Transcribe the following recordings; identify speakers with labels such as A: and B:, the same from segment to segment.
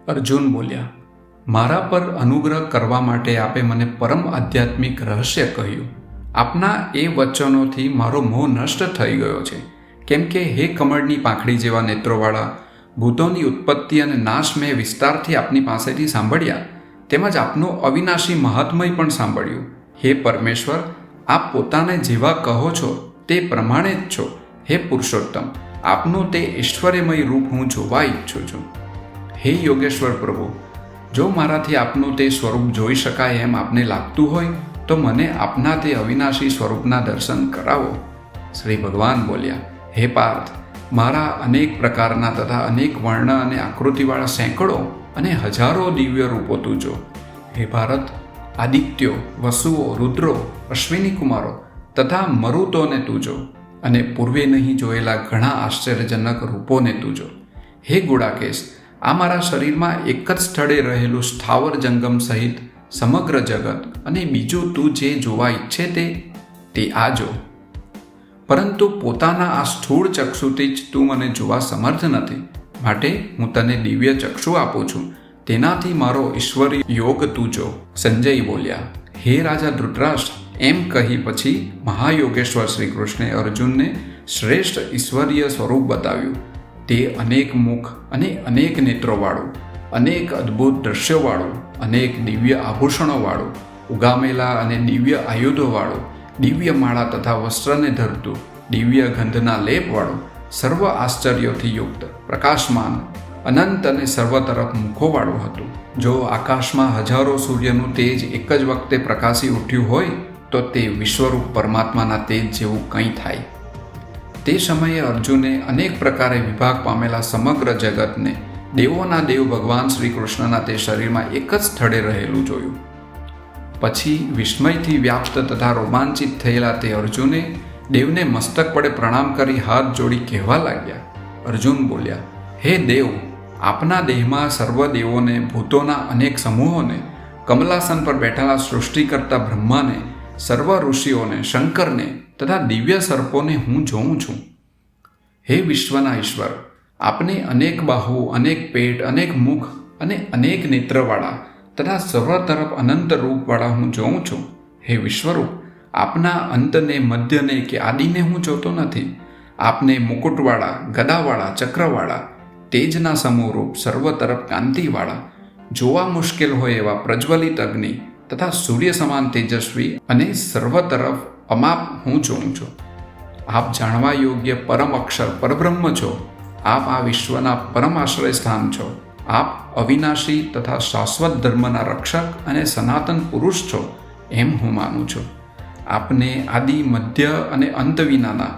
A: અર્જુન બોલ્યા, મારા પર અનુગ્રહ કરવા માટે આપે મને પરમ આધ્યાત્મિક રહસ્ય કહ્યું. આપના એ વચનોથી મારો મોહ નષ્ટ થઈ ગયો છે. કેમ કે હે કમળની પાંખડી જેવા નેત્રોવાળા, ભૂતોની ઉત્પત્તિ અને નાશ મેં વિસ્તારથી આપની પાસેથી સાંભળ્યા, તેમજ આપનું અવિનાશી મહાત્મય પણ સાંભળ્યું. હે પરમેશ્વર, આપ પોતાને જેવા કહો છો તે પ્રમાણે જ છો. હે પુરુષોત્તમ, આપનું તે ઐશ્વર્યમય રૂપ હું જોવા ઈચ્છું છું. હે યોગેશ્વર પ્રભુ, જો મારાથી આપનું તે સ્વરૂપ જોઈ શકાય એમ આપને લાગતું હોય તો મને આપના તે અવિનાશી સ્વરૂપના દર્શન કરાવો. શ્રી ભગવાન બોલ્યા, હે પાર્થ, મારા અનેક પ્રકારના તથા અનેક વર્ણ અને આકૃતિવાળા સેંકડો અને હજારો દિવ્ય રૂપો તું જો. હે ભારત, આદિત્યો, વસુઓ, રુદ્રો, અશ્વિની કુમારો તથા મરુતોને તું જો, અને પૂર્વે નહીં જોયેલા ઘણા આશ્ચર્યજનક રૂપોને તું જો. હે ગુડાકેશ, આ મારા શરીરમાં એક જ સ્થળે રહેલું સ્થાવર જંગમ સહિત સમગ્ર જગત અને બીજું તું જે જોવા ઈચ્છે તે આ જો. પરંતુ પોતાના આ સ્થૂળ ચક્ષુથી જ તું મને જોવા સમર્થ નથી, માટે હું તને દિવ્ય ચક્ષુ આપું છું. તેનાથી મારો ઈશ્વરી યોગ તું જો. સંજય બોલ્યા, હે રાજા ધૃતરાષ્ટ્ર, એમ કહી પછી મહાયોગેશ્વર શ્રી કૃષ્ણે અર્જુનને શ્રેષ્ઠ ઈશ્વરીય સ્વરૂપ બતાવ્યું. તે અનેક મુખ અને અનેક નેત્રોવાળું, અનેક અદ્ભુત દ્રશ્યોવાળું, અનેક દિવ્ય આભૂષણોવાળું, ઉગામેલા અને દિવ્ય આયુધોવાળું, દિવ્ય માળા તથા વસ્ત્રને ધરતું, દિવ્ય ગંધના લેપવાળું, સર્વ આશ્ચર્યોથી યુક્ત, પ્રકાશમાન, અનંત અને સર્વ તરફ મુખોવાળું હતું. જો આકાશમાં હજારો સૂર્યનું તેજ એક જ વખતે પ્રકાશી ઉઠ્યું હોય તો તે વિશ્વરૂપ પરમાત્માના તેજ જેવું કંઈ થાય. તે સમયે અર્જુને અનેક પ્રકારે વિભાગ પામેલા સમગ્ર જગતને દેવોના દેવ ભગવાન શ્રી કૃષ્ણના તે શરીરમાં એક જ સ્થળે રહેલું જોયું. પછી વિસ્મયથી વ્યાપ્ત તથા રોમાંચિત થયેલા તે અર્જુને દેવને મસ્તક પડે પ્રણામ કરી હાથ જોડી કહેવા લાગ્યા. અર્જુન બોલ્યા, હે દેવ, આપના દેહમાં સર્વ દેવોને, ભૂતોના અનેક સમૂહોને, કમલાસન પર બેઠેલા સૃષ્ટિકર્તા બ્રહ્માને, સર્વ ઋષિઓને, શંકરને તથા દિવ્ય સર્પોને હું જોઉં છું. હે વિશ્વના ઈશ્વર, આપને અનેક બાહુ, અનેક પેટ, અનેક મુખ અને અનેક નેત્રવાળા તથા સર્વ તરફ અનંત રૂપવાળા હું જોઉં છું. હે વિશ્વરૂપ, આપના અંતને, મધ્યને કે આદિને હું જોતો નથી. આપને મુકુટવાળા, ગદાવાળા, ચક્રવાળા, તેજના સમૂહરૂપ, સર્વ તરફ કાંતિવાળા, જોવા મુશ્કેલ હોય એવા પ્રજ્વલિત અગ્નિ તથા સૂર્ય સમાન તેજસ્વી અને સર્વ તરફ અમાપ હું જોઉં છું. આપ જાણવા યોગ્ય પરમ અક્ષર પરબ્રહ્મ છો. આપ આ વિશ્વના પરમ આશ્રય સ્થાન છો. આપ અવિનાશી તથા શાશ્વત ધર્મના રક્ષક અને સનાતન પુરુષ છો એમ હું માનું છું. આપને આદિ, મધ્ય અને અંત વિનાના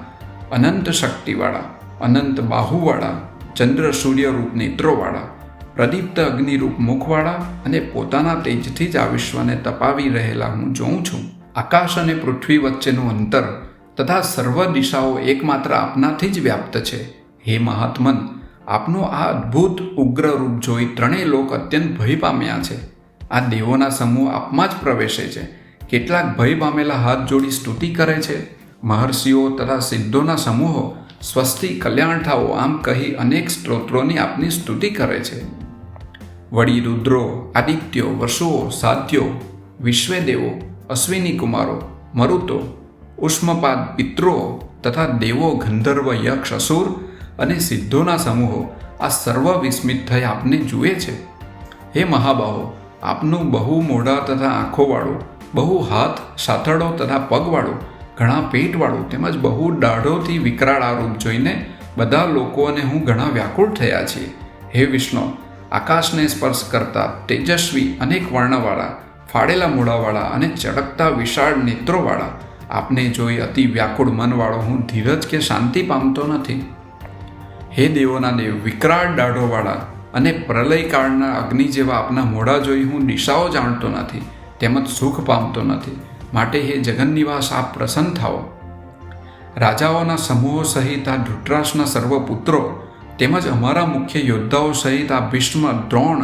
A: અનંત શક્તિવાળા, અનંત બાહુવાળા, ચંદ્ર સૂર્ય રૂપ નેત્રોવાળા, પ્રદીપ્ત અગ્નિરૂપ મુખવાળા અને પોતાના તેજથી જ આ વિશ્વને તપાવી રહેલા હું જોઉં છું. આકાશ અને પૃથ્વી વચ્ચેનું અંતર તથા સર્વ દિશાઓ એકમાત્ર આપનાથી જ વ્યાપ્ત છે. હે મહાત્મન, આપનું આ અદ્ભુત ઉગ્ર રૂપ જોઈ ત્રણેય લોક અત્યંત ભય પામ્યા છે. આ દેવોના સમૂહ આપમાં જ પ્રવેશે છે. કેટલાક ભય પામેલા હાથ જોડી સ્તુતિ કરે છે. મહર્ષિઓ તથા સિદ્ધોના સમૂહો સ્વસ્તિ, કલ્યાણ થાઓ આમ કહી અનેક સ્ત્રોત્રોની આપની સ્તુતિ કરે છે. વળી રુદ્રો, આદિત્યો, વસુઓ, સાધ્યો, વિશ્વેદેવો, અશ્વિની કુમારો, મરુતો, ઉષ્મપાદ, પિતૃઓ તથા દેવો, ગંધર્વ, યક્ષ, અસુર અને સિદ્ધોના સમૂહો આ સર્વ વિસ્મિત થઈ આપને જુએ છે. હે મહાબાહો, આપનું બહુ મોઢા તથા આંખોવાળું, બહુ હાથ, સાથળો તથા પગવાળું, ઘણા પેટવાળું તેમજ બહુ દાઢોથી વિકરાળ આ રૂપ જોઈને બધા લોકો અને હું ઘણા વ્યાકુળ થયા છીએ. હે વિષ્ણુ, આકાશને સ્પર્શ કરતા તેજસ્વી, અનેક વર્ણવાળા, ફાડેલા મોઢાવાળા અને ચળકતા વિશાળ નેત્રોવાળા આપને જોઈ અતિ વ્યાકુળ મનવાળો હું ધીરજ કે શાંતિ પામતો નથી. હે દેવોના દેવ, વિકરાળ દાઢોવાળા અને પ્રલયકાળના અગ્નિ જેવા આપના મોઢા જોઈ હું દિશાઓ જાણતો નથી તેમજ સુખ પામતો નથી. માટે હે જગન્નિવાસ, આપ પ્રસન્ન થાઓ. રાજાઓના સમૂહો સહિત આ ધૃતરાષ્ટ્રના સર્વ પુત્રો તેમજ અમારા મુખ્ય યોદ્ધાઓ સહિત આ ભીષ્મ, દ્રોણ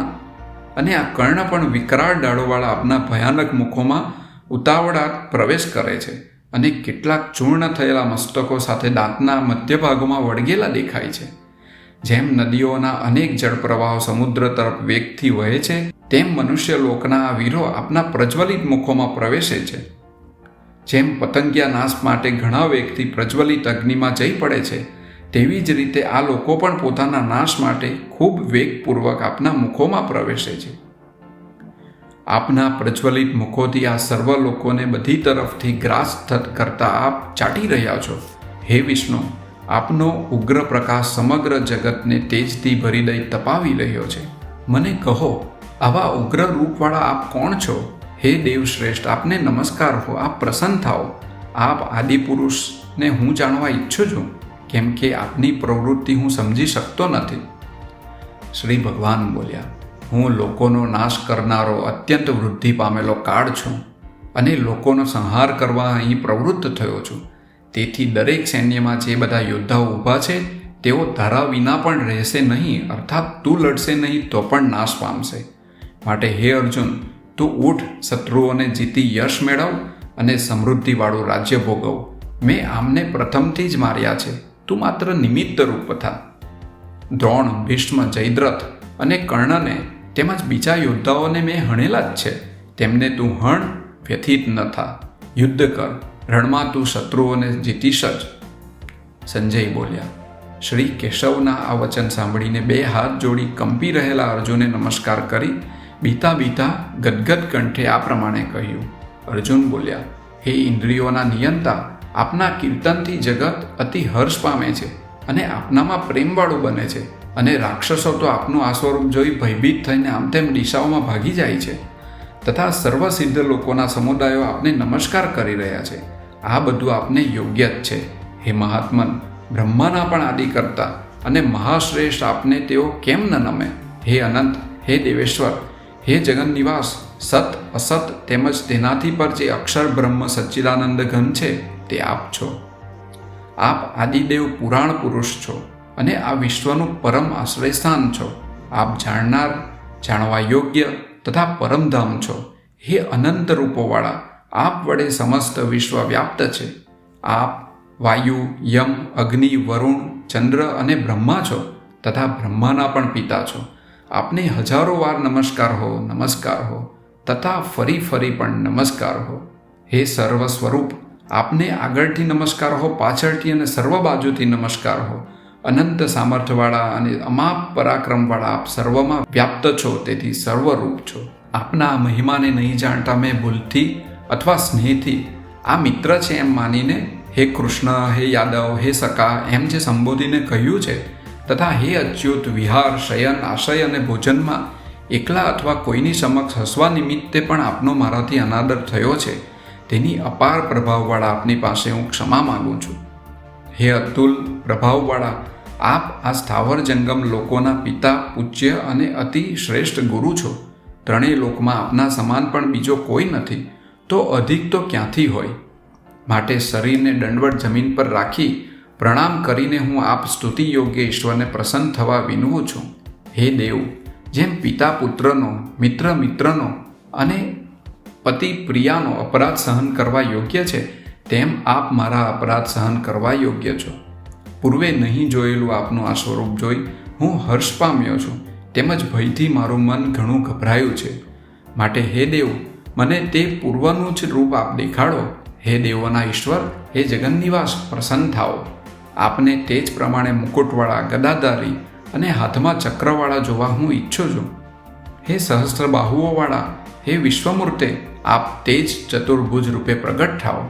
A: અને આ કર્ણ પણ વિકરાળ દાઢોવાળા આપના ભયાનક મુખોમાં ઉતાવળા પ્રવેશ કરે છે અને કેટલાક ચૂર્ણ થયેલા મસ્તકો સાથે દાંતના મધ્ય ભાગોમાં વળગેલા દેખાય છે. જેમ નદીઓના અનેક જળપ્રવાહો સમુદ્ર તરફ વેગથી વહે છે, તેમ મનુષ્ય લોકના આ વીરો આપના પ્રજ્વલિત મુખોમાં પ્રવેશે છે. જેમ પતંગિયા નાશ માટે ઘણા વેગથી પ્રજ્વલિત અગ્નિમાં જઈ પડે છે, તેવી જ રીતે આ લોકો પણ પોતાના નાશ માટે ખૂબ વેગપૂર્વક આપના મુખોમાં પ્રવેશે છે. આપના પ્રજ્વલિત મુખોથી આ સર્વ લોકોને બધી તરફથી ગ્રાસ કરતા આપ ચાટી રહ્યા છો. હે વિષ્ણુ, આપનો ઉગ્ર પ્રકાશ સમગ્ર જગતને તેજથી ભરી દઈ તપાવી રહ્યો છે. મને કહો, આવા ઉગ્ર રૂપવાળા આપ કોણ છો? હે દેવશ્રેષ્ઠ, આપને નમસ્કાર હો. આપ પ્રસન્ન થાઓ. આપ આદિપુરુષને હું જાણવા ઈચ્છું છું, કેમ કે આપની પ્રવૃત્તિ હું સમજી શકતો નથી. શ્રી ભગવાન બોલ્યા, હું લોકોનો નાશ કરનારો અત્યંત વૃદ્ધિ પામેલો કાળ છું અને લોકોનો સંહાર કરવા અહીં પ્રવૃત્ત થયો છું. તેથી દરેક સૈન્યમાં જે બધા યોદ્ધાઓ ઊભા છે, તેઓ ધારા વિના પણ રહેશે નહીં, અર્થાત તું લડશે નહીં તો પણ નાશ પામશે. માટે હે અર્જુન, તું ઊઠ, શત્રુઓને જીતી યશ મેળવ અને સમૃદ્ધિવાળું રાજ્ય ભોગવ. મેં આમને પ્રથમથી જ માર્યા છે, તું માત્ર નિમિત્ત રૂપ થા. દ્રોણ, ભીષ્મ, જયદ્રથ અને કર્ણને તેમજ બીજા યોદ્ધાઓને મેં હણેલા જ છે. તેમને તું હણ, વ્યથિત ન થા. યુદ્ધ કર, રણમાં તું શત્રુઓને જીતીશ જ. સંજય બોલ્યા. શ્રી કેશવના આ વચન સાંભળીને બે હાથ જોડી કંપી રહેલા અર્જુને નમસ્કાર કરી બીતા બીતા ગદગદ કંઠે આ પ્રમાણે કહ્યું. અર્જુન બોલ્યા, હે ઇન્દ્રિયોના નિયંતા, આપના કીર્તનથી જગત અતિ હર્ષ પામે છે અને આપનામાં પ્રેમવાળું બને છે, અને રાક્ષસો તો આપનું આ સ્વરૂપ જોઈ ભયભીત થઈને આમ તેમ દિશાઓમાં ભાગી જાય છે, તથા સર્વસિદ્ધ લોકોના સમુદાયો આપને નમસ્કાર કરી રહ્યા છે. આ બધું આપને યોગ્ય જ છે. હે મહાત્મન, બ્રહ્માના પણ આદિ કરતા અને મહાશ્રેષ્ઠ આપને તેઓ કેમ ન નમે? હે અનંત, હે દેવેશ્વર, હે જગન્નિવાસ, સત અસત તેમજ તેનાથી પર જે અક્ષર બ્રહ્મ સચ્ચિદાનંદ ઘન છે, તે આપ છો. આપ આદિદેવ પુરાણ પુરુષ છો અને આ વિશ્વનું પરમ આશ્રયસ્થાન છો. આપ જાણનાર, જાણવા યોગ્ય તથા પરમધામ છો. હે અનંત રૂપોવાળા, આપ વડે સમસ્ત વિશ્વ વ્યાપ્ત છે. આપ વાયુ, યમ, અગ્નિ, વરુણ, ચંદ્ર અને બ્રહ્મા છો તથા બ્રહ્માના પણ પિતા છો. આપને હજારો વાર નમસ્કાર હો, નમસ્કાર હો તથા ફરી ફરી પણ નમસ્કાર હો. હે સર્વ સ્વરૂપ, આપને આગળથી નમસ્કાર હો, પાછળથી અને સર્વ બાજુથી નમસ્કાર હો. અનંત સામર્થ્યવાળા અને અમાપ પરાક્રમવાળા આપ સર્વમાં વ્યાપ્ત છો, તેથી સર્વરૂપ છો. આપના આ મહિમાને નહીં જાણતા મેં ભૂલથી અથવા સ્નેહથી આ મિત્ર છે એમ માનીને હે કૃષ્ણ, હે યાદવ, હે સકા એમ જે સંબોધીને કહ્યું છે, તથા હે અચ્યુત, વિહાર, શયન, આશય અને ભોજનમાં એકલા અથવા કોઈની સમક્ષ હસવા નિમિત્તે પણ આપનો મારાથી અનાદર થયો છે, તેની અપાર પ્રભાવવાળા આપની પાસે હું ક્ષમા માગું છું. હે અતુલ પ્રભાવવાળા, આપ આ સ્થાવર જંગમ લોકોના પિતા, પૂજ્ય અને અતિ શ્રેષ્ઠ ગુરુ છો. ત્રણેય લોકમાં આપના સમાન પણ બીજો કોઈ નથી, તો અધિક તો ક્યાંથી હોય? માટે શરીરને દંડવત જમીન પર રાખી પ્રણામ કરીને હું આપ સ્તુતિ યોગ્ય ઈશ્વરને પ્રસન્ન થવા વિનવું છું. હે દેવ, જેમ પિતા પુત્રનો, મિત્ર મિત્રનો અને પતિ પ્રિયાનો અપરાધ સહન કરવા યોગ્ય છે, તેમ આપ મારા અપરાધ સહન કરવા યોગ્ય છો. પૂર્વે નહીં જોયેલું આપનું આ સ્વરૂપ જોઈ હું હર્ષ પામ્યો છું, તેમજ ભયથી મારું મન ઘણું ગભરાયું છે. માટે હે દેવ, મને તે પૂર્વનું જ રૂપ આપ દેખાડો. હે દેવોના ઈશ્વર, હે જગન્નિવાસ, પ્રસન્ન થાઓ. આપને તે જ પ્રમાણે મુકુટવાળા, ગદાધારી અને હાથમાં ચક્રવાળા જોવા હું ઈચ્છું છું. હે સહસ્ત્ર બાહુઓવાળા, હે વિશ્વમૂર્તે, આપ તે જ ચતુર્ભુજ રૂપે પ્રગટ થાઓ.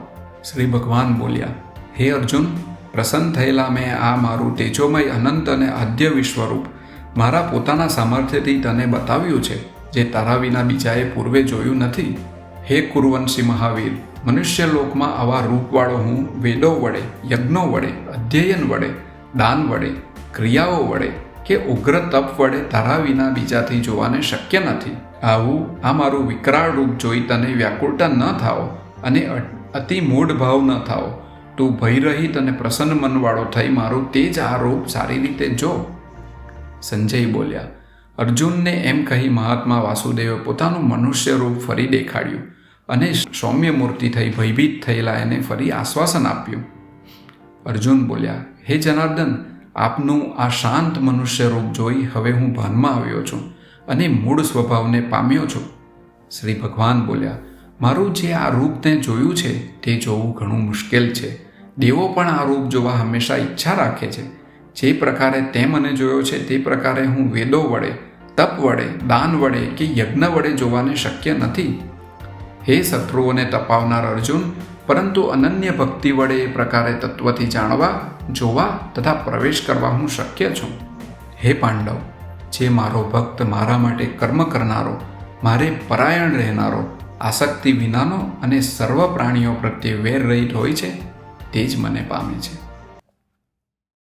A: શ્રી ભગવાન બોલ્યા, હે અર્જુન, પ્રસન્ન થયેલા મેં આ મારું તેજોમય અનંત અને આદ્ય વિશ્વરૂપ મારા પોતાના સામર્થ્યથી તને બતાવ્યું છે, જે તારા વિના બીજાએ પૂર્વે જોયું નથી. હે કુરુવંશી મહાવીર, મનુષ્ય લોકમાં આવા રૂપવાળો હું વેદો વડે, યજ્ઞો વડે, અધ્યયન વડે, દાન વડે, ક્રિયાઓ વડે કે ઉગ્ર તપ વડે તારા વિના બીજાથી જોવાને શક્ય નથી. આવું આ મારું વિકરાળ રૂપ જોઈ તને વ્યાકુળતા ન થાઓ અને અતિ મૂઢ ભાવ ન થાઓ. તું ભયરહિત અને પ્રસન્ન મનવાળો થઈ મારું તે જ આ રૂપ સારી રીતે જો. સંજય બોલ્યા. અર્જુનને એમ કહી મહાત્મા વાસુદેવે પોતાનું મનુષ્ય રૂપ ફરી દેખાડ્યું અને સૌમ્ય મૂર્તિ થઈ ભયભીત થયેલા એને ફરી આશ્વાસન આપ્યું. અર્જુન બોલ્યા, હે જનાર્દન, આપનું આ શાંત મનુષ્ય રૂપ જોઈ હવે હું ભાનમાં આવ્યો છું અને મૂળ સ્વભાવને પામ્યો છું. શ્રી ભગવાન બોલ્યા, મારું જે આ રૂપને જોયું છે તે જોવું ઘણું મુશ્કેલ છે. દેવો પણ આ રૂપ જોવા હંમેશા ઈચ્છા રાખે છે. જે પ્રકારે તે મને જોયો છે તે પ્રકારે હું વેદો વડે, તપ વડે, દાન વડે કે યજ્ઞ વડે જોવાને શક્ય નથી. હે શત્રુઓને તપાવનાર અર્જુન, પરંતુ અનન્ય ભક્તિ વડે એ પ્રકારે તત્વથી જાણવા, જોવા તથા પ્રવેશ કરવા હું શક્ય છું. હે પાંડવ, જે મારો ભક્ત, મારા માટે કર્મ કરનારો, મારે પરાયણ રહેનારો, આસક્તિ વિનાનો અને સર્વ પ્રાણીઓ પ્રત્યે વેર રહિત હોય છે, તે જ મને પામે છે.